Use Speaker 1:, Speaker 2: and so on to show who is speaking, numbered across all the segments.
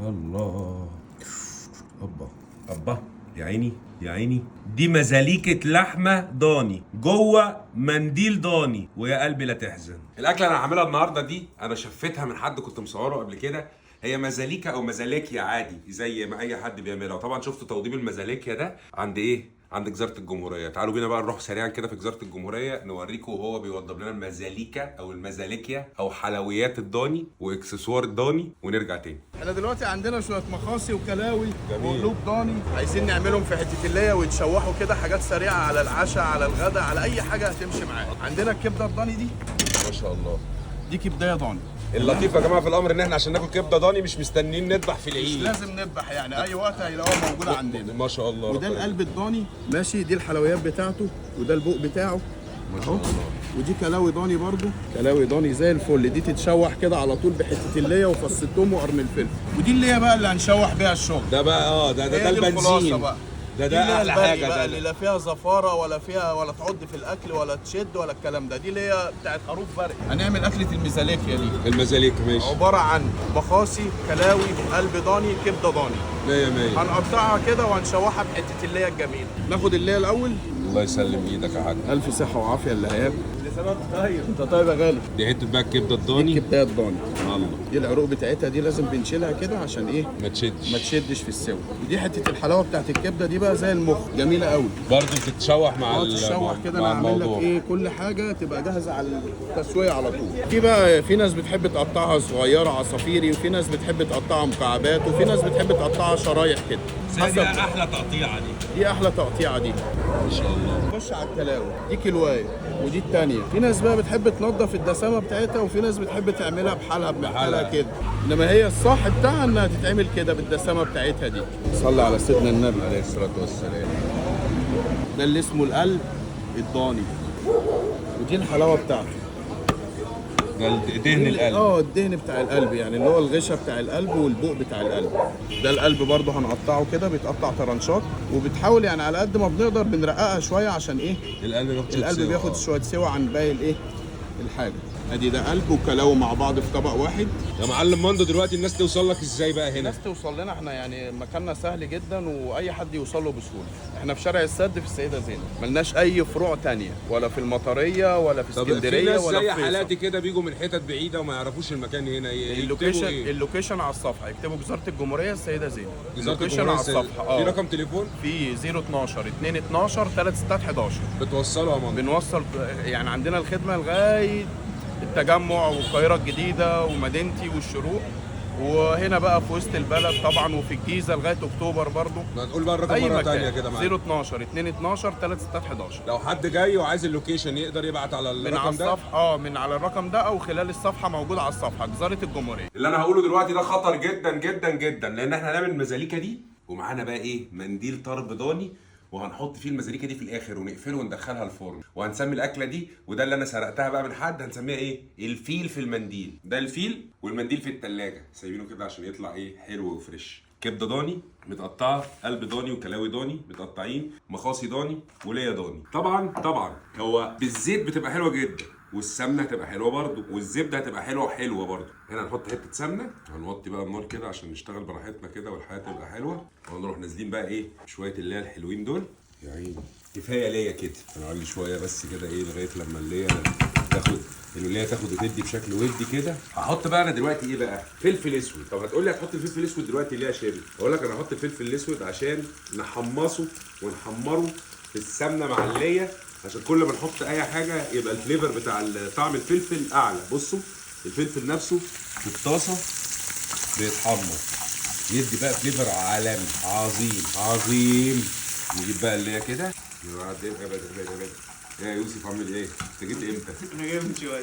Speaker 1: الله. ابا ابا يا عيني يا عيني، دي مزاليكة لحمة ضاني جوه منديل ضاني، ويا قلبي لا تحزن. الاكله اللي هعملها النهارده دي انا شفتها من حد كنت مصوره قبل كده، هي مزاليكا او مزاليكيا عادي زي ما اي حد بيعملها. وطبعا شفت توضيب المزاليكيا ده عند ايه؟ عند جزيره الجمهوريه. تعالوا بينا بقى نروح سريعا كده في جزيره الجمهوريه نوريكم وهو بيوضب لنا المزاليكا او المزاليكيا او حلويات الضاني واكسسوار الضاني، ونرجع تاني.
Speaker 2: احنا دلوقتي عندنا شويه مخاصي وكلاوي وقلوب ضاني، عايزين نعملهم في حته الليه ويتشوحوا كده، حاجات سريعه على العشاء على الغداء على اي حاجه هتمشي معاك. عندنا الكبده الضاني دي
Speaker 1: ما شاء الله.
Speaker 2: دي كبدايه ضاني.
Speaker 1: اللطيف يا جماعه في الامر ان احنا عشان ناكل كبده ضاني مش مستنيين نذبح في
Speaker 2: مش
Speaker 1: العيد،
Speaker 2: لازم نذبح، يعني اي وقت هيلاقوها موجوده عندنا.
Speaker 1: ما شاء الله.
Speaker 2: وده القلب الضاني ماشي، دي الحلويات بتاعته، وده البوق بتاعه
Speaker 1: ما شاء الله.
Speaker 2: ودي كلاوي ضاني برضو، كلاوي ضاني زي الفل. دي تتشوح كده على طول بحته الليه وفص الثوم وقرن الفلفل. ودي اللي هي بقى اللي هنشوح بيها الشغل
Speaker 1: ده بقى ده البنزين
Speaker 2: بقى.
Speaker 1: ده احلى حاجه
Speaker 2: بقى
Speaker 1: ده
Speaker 2: اللي لا فيها زفاره ولا فيها ولا تعض في الاكل ولا تشد ولا الكلام ده. دي اللي هي بتاعت خروف برق. هنعمل اكله المزاليكيا دي.
Speaker 1: المزاليك ماشي.
Speaker 2: عباره عن مخاصي، كلاوي، قلب ضاني، كبده ضاني.
Speaker 1: 100 100.
Speaker 2: هنقطعها كده وهنشوحها بحته الليه الجميله. ناخد الليه الاول.
Speaker 1: الله يسلم ايدك يا حاج.
Speaker 2: الف صحه وعافيه اللي هياكل. لسانك طيب. انت طيب يا غالي.
Speaker 1: دي حته بقى الكبده الضاني.
Speaker 2: دي الكبده الضاني.
Speaker 1: الله.
Speaker 2: دي العروق بتاعتها دي لازم بنشيلها كده عشان ايه؟
Speaker 1: ما
Speaker 2: تشدش في السوا. ودي حته الحلاوه بتاعت الكبده دي بقى زي المخ، جميله قوي.
Speaker 1: برضه بتتشوح مع
Speaker 2: تتشوح كده. انا
Speaker 1: مع
Speaker 2: هعمل لك
Speaker 1: الموضوع.
Speaker 2: ايه، كل حاجه تبقى جاهزه على التسويه على طول. في بقى في ناس بتحب تقطعها صغيره عصافيري، وفي ناس بتحب تقطعها مكعبات، وفي ناس بتحب تقطعها شرايح كده.
Speaker 1: دي احلى تقطيعه
Speaker 2: دي احلى تقطيعه دي.
Speaker 1: ما شاء الله.
Speaker 2: خش على الكلاوي. دي كيلوايه ودي الثانيه. في ناس بقى بتحب تنظف الدسامه بتاعتها، وفي ناس بتحب تعملها بحالها كده. انما هي الصح بتاعها انها تتعمل كده بالدسامه بتاعتها دي. صلي على سيدنا النبي
Speaker 1: عليه الصلاه والسلام.
Speaker 2: ده اللي اسمه القلب الضاني، ودي الحلاوه بتاعته.
Speaker 1: ده دهن القلب.
Speaker 2: الدهن بتاع القلب، يعني اللي هو الغشا بتاع القلب والبوق بتاع القلب. ده القلب برضه هنقطعه كده، بيتقطع طرنشات، وبتحاول يعني على قد ما بنقدر بنرققها شويه عشان ايه؟ القلب بياخد شويه سوا عن باقي الايه؟ الحاجه. ادي ده قلب وكلاوي مع بعض في طبق واحد.
Speaker 1: يا معلم مندو، دلوقتي الناس توصل لك ازاي بقى هنا؟
Speaker 2: الناس توصل لنا احنا يعني مكاننا سهل جدا، واي حد يوصل له بسهوله. احنا في شارع السد في السيده زينب، ملناش اي فروع تانية، ولا في المطريه ولا في اسكندريه
Speaker 1: ولا
Speaker 2: ولا
Speaker 1: في
Speaker 2: فيصل.
Speaker 1: حالاتي كده بيجوا من حتت بعيده وما يعرفوش المكان هنا ايه.
Speaker 2: اللوكيشن على الصفحه، يكتبوا جزيره الجمهوريه السيده زينب.
Speaker 1: اللوكيشن على الصفحه. في رقم تليفون؟
Speaker 2: في 012 212 3611.
Speaker 1: بتوصلوا يا مندو؟
Speaker 2: بنوصل، يعني عندنا الخدمه لغايه التجمع والقاهره الجديده ومدينتي والشروق، وهنا بقى في وسط البلد طبعا، وفي الجيزه لغايه اكتوبر برضو.
Speaker 1: ما تقول بقى الرقم مره ثانيه كده معايا.
Speaker 2: 012 212 3611.
Speaker 1: لو حد جاي وعايز اللوكيشن يقدر يبعت على الرقم ده؟
Speaker 2: من على الصفحه، من على الرقم ده، او خلال الصفحه موجوده على الصفحه جزيره الجمهوريه.
Speaker 1: اللي انا هقوله دلوقتي ده خطر جدا جدا جدا، لان احنا هنعمل المزاليكا دي ومعانا بقى ايه؟ منديل طرب ضاني، وهنحط فيه المزاليكا دي في الاخر ونقفله وندخلها الفرن، وهنسمي الاكله دي، وده اللي انا سرقتها بقى من حد، هنسميها ايه؟ الفيل في المنديل. ده الفيل، والمنديل في التلاجة سايبينه كده عشان يطلع ايه؟ حلو وفريش. كبده ضاني متقطعه، قلب ضاني وكلاوي ضاني متقطعين، مخاصي ضاني وليا ضاني. طبعا هو بالزيت بتبقى حلوه جدا، والسمنه هتبقى حلوه برده، والزبده هتبقى حلوه برده. هنا هنحط حته سمنه، هنوطي بقى النار كده عشان نشتغل براحتنا كده والحياه تبقى حلوه، ونروح نازلين بقى ايه؟ شويه اللي هي الحلوين دول. يا عيني كفايه ليا كده، هنعلي شويه بس كده ايه لغايه لما اللي هي تاخد وتدي بشكل ودي كده. هحط بقى انا دلوقتي ايه بقى؟ فلفل اسود. طب هتقول لي هتحط الفلفل الاسود دلوقتي ليه يا شباب؟ اقول لك انا هحط الفلفل الاسود عشان نحمصه ونحمره في السمنه مع الليه، عشان كل ما نحط اي حاجه يبقى الفليفر بتاع طعم الفلفل اعلى. بصوا الفلفل نفسه في الطاسه بيتحمر، يدي بقى فليفر عالمي عظيم. نجيب بقى اللي هي كده. يا يوسف عامل ايه؟ انت جيت امتى؟
Speaker 2: انا جاي من شويه.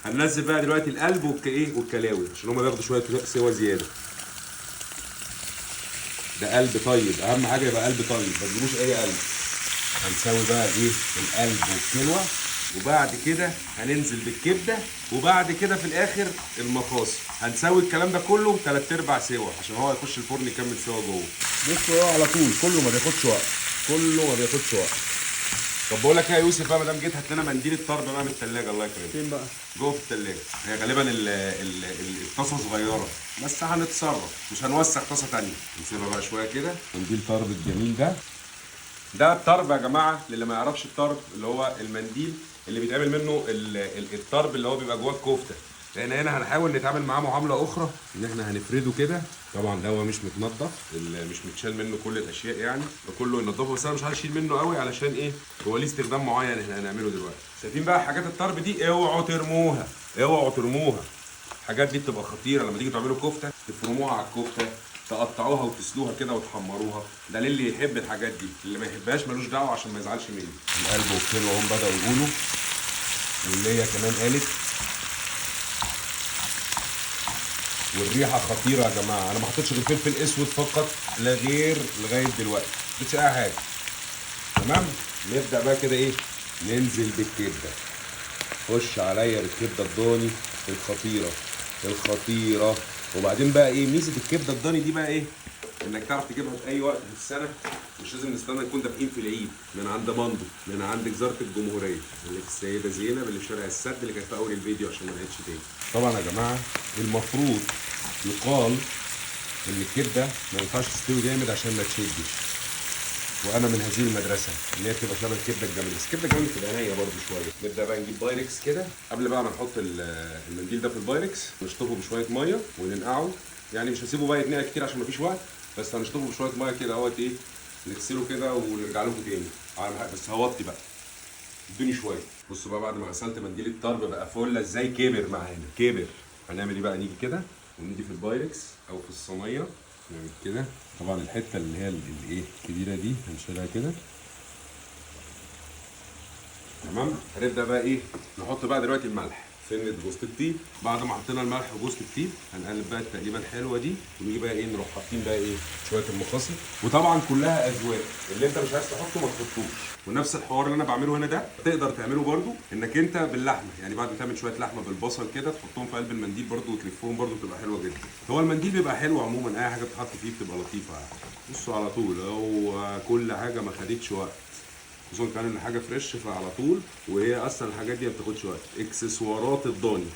Speaker 1: هننزل بقى دلوقتي القلب والكلاوي عشان هما بياخدوا شويه سوا زياده. ده قلب طيب، اهم حاجه يبقى قلب طيب، ما تجيبوش اي قلب. هنسوي بقى ايه؟ القلب والكلوه، وبعد كده هننزل بالكبده، وبعد كده في الاخر المخاصي. هنسوي الكلام ده كله 3/4 سوا عشان هو يخش الفرن يكمل سوا جوه.
Speaker 2: بص هو على طول كله ما بياخدش وقت،
Speaker 1: طب بقول لك ايه يا يوسف بقى، ما دام جيت هات لنا منديل الطرب بقى من الثلاجه، الله يكرمك.
Speaker 2: فين بقى؟
Speaker 1: جوه في الثلاجه. هي غالبا الطاسه صغيره، بس هنتصرف، مش هنوسخ طاسه ثانيه. نسيبها بقى شويه كده. منديل طرب الجميل ده الطرب يا جماعه، اللي ما يعرفش الطرب اللي هو المنديل اللي بيتعمل منه الطرب اللي هو بيبقى جواه الكفته. لان هنا هنحاول نتعامل معاه معامله اخرى، ان احنا هنفرده كده. طبعا ده هو مش متنضف، مش متشال منه كل الاشياء يعني، فكله ينضفه، بس انا مش هشيل منه قوي علشان ايه، هو ليه استخدام معين احنا هنعمله دلوقتي. شايفين بقى حاجات الطرب دي، اوعوا ترموها، اوعوا ترموها. الحاجات دي بتبقى خطيره لما تيجي تعملوا كفته، تفرموها على الكفته، تقطعوها وتسلوها كده وتحمروها. ده للي يحب الحاجات دي، اللي ما يحبهاش ملوش دعوه عشان ما يزعلش مني. القلب والكلوه هم بداوا يقولوا، واللية كمان قالت، والريحه خطيره يا جماعه. انا ما حطيتش غير فلفل اسود فقط لا غير لغايه دلوقتي، ما حطيتش اي حاجه. تمام. نبدا بقى كده ايه، ننزل بالكبده. خش عليا بالكبده الضاني الخطيره. وبعدين بقى ايه ميزه الكبده الضاني دي بقى ايه، انك تعرف تجيبها في اي وقت في السنه، مش لازم نستنى نكون دافعين في العيد. من عند مندو، من عند جزاره الجمهوريه اللي في السيده زينب اللي في شارع السد اللي كانت في اول الفيديو عشان ما نعيدش تاني. طبعا يا جماعه المفروض يقال ان الكبده ما ينفعش تستوي جامد عشان ما تشدش، وانا من هذه المدرسه اللي هي بتبقى شبه الكبده الجملي، بس الكبده الجملي بتبقى نيه برده شويه. نبدا بقى نجيب بايركس كده، قبل بقى ما نحط المنديل ده في البايركس نشطفه بشويه ميه وننقعه. يعني مش هسيبه بقى يتنقع كتير عشان مفيش وقت، بس هنشطفه بشويه ميه كده اهوت ايه، نغسله كده ونرجع لكم تاني. بس هوطي بقى، ادوني شويه. بصوا بقى بعد ما غسلت منديل الطرب بقى فله ازاي، كبر معانا كبر. هنعمل ايه بقى، نيجي كده ونيجي في البايركس او في الصينيه نعمل كده. طبعا الحته اللي هي الايه الكبيره دي هنشيلها كده. تمام. هنبدا بقى ايه، نحط بقى دلوقتي الملح، سنه جوز الطيب. بعد ما حطينا الملح وجوز الطيب هنقلب بقى التقليبه الحلوه دي، ونيجي بقى ايه نروح حاطين بقى ايه شويه المخاصي. وطبعا كلها اذواق، اللي انت مش عايز تحطه ما تحطوش. ونفس الحوار اللي انا بعمله هنا ده تقدر تعمله برده، انك انت باللحمه يعني بعد ما تعمل شويه لحمه بالبصل كده تحطهم في قلب المنديل برده وتلفهم برده بتبقى حلوه جدا. هو المنديل بيبقى حلو عموما، اي حاجه بتحط فيه بتبقى لطيفه يعني. بصوا على طول هو كل حاجه ما خدتش وقت، خصوصا كمان ان حاجه فريش فعلى طول، وهي اصلا الحاجات دي ما بتاخدش وقت. اكسسوارات الضاني.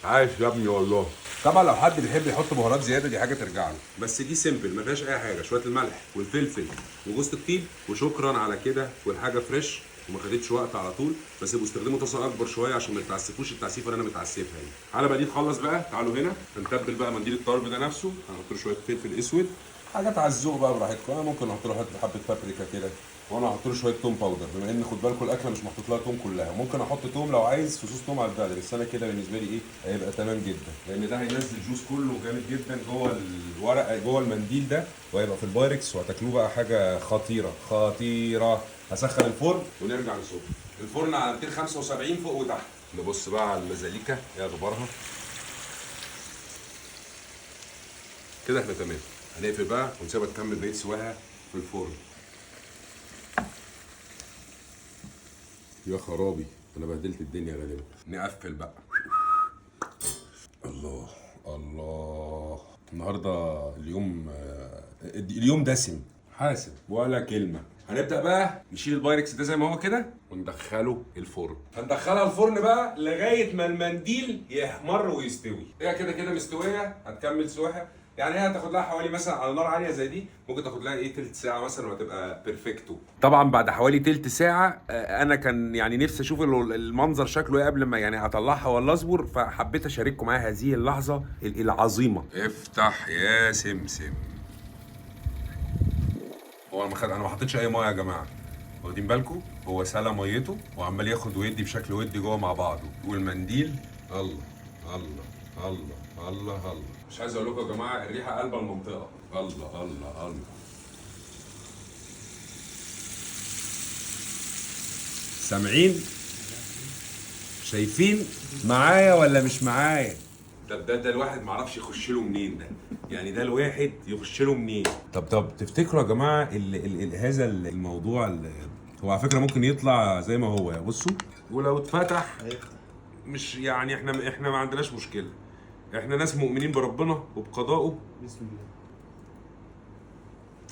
Speaker 1: عايش يا ابني والله. طبعا لو حد بيحب يحط بهارات زياده دي حاجه ترجع له، بس دي سيمبل ما فيهاش اي حاجه. شويه الملح والفلفل وجوز الطيب وشكرا على كده، والحاجه فريش وما خدتش وقت على طول. بس يبقوا استخدموا طاسه اكبر شويه عشان ما تتعسفوش التعسيفه اللي انا متعسفها دي. على ما دي تخلص بقى تعالوا هنا هنتبل بقى منديل الطرب ده نفسه. هنحط له شويه فلفل اسود، حاجات على الذوق بقى براحتكم. انا ممكن احط له حبه بابريكا كده، وانا هحط له شويه توم باودر، بما ان خد بالكم الاكله مش محطوط لها توم كلها. ممكن احط توم لو عايز فصوص توم على البلد، بس انا كده بالنسبه لي ايه هيبقى تمام جدا، لان ده هينزل جوز كله جامد جدا جوه الورق جوه المنديل ده، وهيبقى في البايركس وهتاكلوه بقى حاجه خطيره. هسخن الفرن ونرجع نصب. الفرن على 275 فوق وتحت. نبص بقى على المزاليكا ايه اخبارها. كده احنا تمام. هنقفل بقى ونسيبها تكمل بقيه سواها في الفرن. يا خرابي انا بهدلت الدنيا غالبا. نقفل بقى. الله النهارده اليوم دسم، حاسب ولا كلمه. هنبدا بقى نشيل البايركس ده زي ما هو كده وندخله الفرن. هندخلها الفرن بقى لغايه ما المنديل يحمر ويستوي. هي كده كده مستويه، هتكمل سواها. يعني هي هتاخد لها حوالي مثلا على نار عاليه زي دي ممكن تاخد لها ايه تلت ساعه مثلا وهتبقى بيرفكتو. طبعا بعد حوالي تلت ساعه انا كان يعني نفسي اشوف المنظر شكله ايه قبل ما يعني هطلعها ولا اصبر، فحبيت اشارككم معايا هذه اللحظه العظيمه. افتح يا سمسم. هو انا ما حطيتش اي ميه يا جماعه، واخدين بالكم؟ هو سلى ميته وعمال ياخد ويدي بشكل ودي جوه مع بعضه، والمنديل الله الله الله الله الله. مش عايز اقول لكم يا جماعه الريحه قلب المنطقه. الله الله الله. سامعين؟ شايفين؟ معايا ولا مش معايا؟ ده الواحد معرفش يخش له منين ده. يعني ده الواحد يخش له منين؟ طب تفتكروا يا جماعه هذا الموضوع هو على فكره ممكن يطلع زي ما هو. بصوا ولو اتفتح مش يعني احنا ما عندناش مشكله. احنا ناس مؤمنين بربنا وبقضائه.
Speaker 2: بسم الله.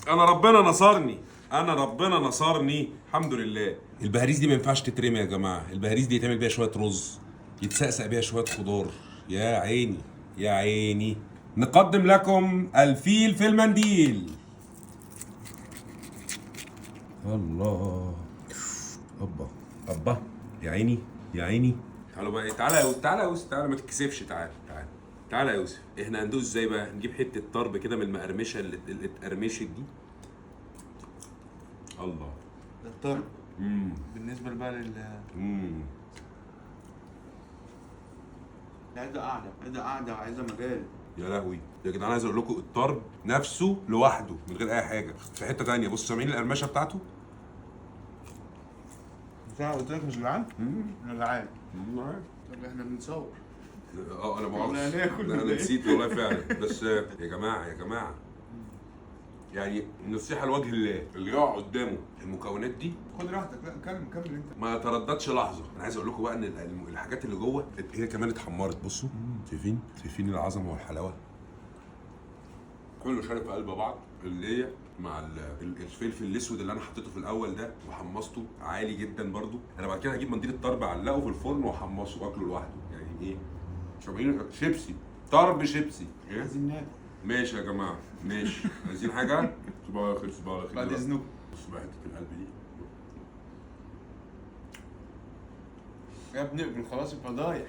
Speaker 1: انا ربنا نصرني، انا ربنا نصرني الحمد لله. البهاريز دي ما ينفعش تترمي يا جماعه، البهاريز دي يتعمل بيها شويه رز، يتسقسق بيها شويه خضار. يا عيني يا عيني. نقدم لكم الفيل في المنديل. الله ابا ابا يا عيني يا عيني. تعالوا بقى، تعالى يا يوسف، تعالى يا يوسف، تعالى ما تتكسفش، تعالى تعالى تعالى يا يوسف. احنا هندوق ازاي بقى؟ نجيب حته طرب كده من المقرمشه اللي اتقرمشت دي. الله.
Speaker 3: ده الطرب. بالنسبه بقى عايزه قاعده، عايزه قاعده، عايزه مجال.
Speaker 1: يا لهوي يا جدعان، عايز اقول لكم الطرب نفسه لوحده من غير اي حاجه في حته تانية. بصوا سامعين القرمشه بتاعته؟
Speaker 3: مش انا قلت لك مش جعان؟ انا جعان. طب احنا بنصور.
Speaker 1: انا مؤاخذة،
Speaker 3: ولا هناكل
Speaker 1: انا
Speaker 3: ولا إيه؟
Speaker 1: نسيت والله فعلا. بس يا جماعه يا جماعه، يعني النصيحه لوجه الله اللي يقع قدامه المكونات دي
Speaker 3: خد راحتك، لا كمل انت.
Speaker 1: ما ترددش لحظه. انا عايز اقول لكم بقى ان الحاجات اللي جوه هي كمان اتحمرت. بصوا شايفين العظمه والحلاوه، كله شارب في قلب بعض. اللي هي مع الفلفل الاسود اللي انا حطيته في الاول ده وحمصته عالي جدا برضو. انا بعد كده هجيب منديل الطرب اعلقه في الفرن واحمصه واكله لوحده. يعني ايه؟ شبعين شيبسي، طرب شيبسي. إيه؟
Speaker 3: عايزين ناكل.
Speaker 1: ماشي يا جماعه ماشي. عايزين حاجه؟ صباح الخير صباح الخير.
Speaker 3: بعد اذنكم.
Speaker 1: بص بقى حته القلب دي
Speaker 3: يا ابني اقبل خلاص، الفضايح.